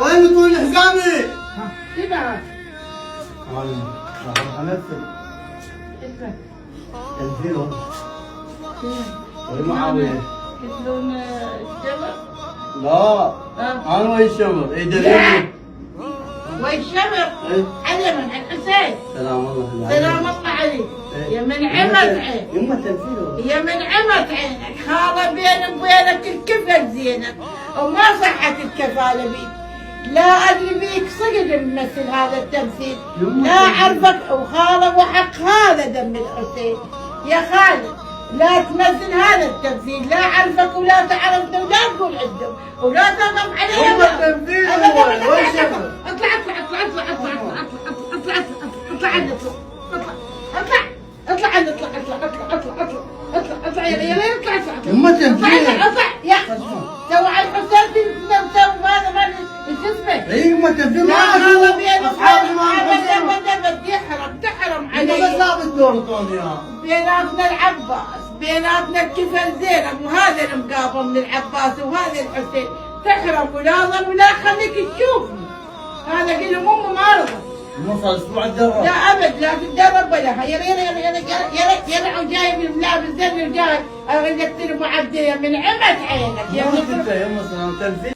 وين طول حزامي؟ كذا راح انفذ تنفيذ وين معاويه؟ يقتلون الشمر؟ لا انا وين الشمر؟ اي دليلي والشمر علي من الحسين. سلام الله سلام الله عليك. يا من عمت عينك، يما تنفيذ يا من عمت عينك، خاله بيني وبينك الكفل زينب وما صحت الكفاله بيك. لا ادري بيك صدق تمثل هذا التمثيل، لا اعرفك وخاله وحق هذا دم الحسين. يا خالد لا تمثل هذا التمثيل، لا اعرفك ولا تعرفني ولا تقول عندهم ولا تقف علي. هم التمثيل اطلع اطلع اطلع اطلع اطلع اطلع اطلع اطلع اطلع اطلع اطلع اطلع اطلع يا ليل اطلع اطلع يما تنفيذ اطلع يا تو على الحسين تو هذا ما شو اسمه. اي يما تنفيذ. لا هذا بين اصحاب ابدا يحرم تحرم علي. بس ثابت دور طوني بيناتنا العباس، بيناتنا الكفل زينب، وهذا المقابل من العباس وهذا الحسين. تحرم ولا ظن ولا خليك تشوفني. هذا قل لهم امه ما رضت. نوصل اسبوع الدرب. لا ابد لا تتدرب ولا يلا يلا يلا يلا يلا يلا وجاي من ملابس زين وجاي اريد اقتل ابو عبد من عمت عينك يا يما سلام تنفيذ.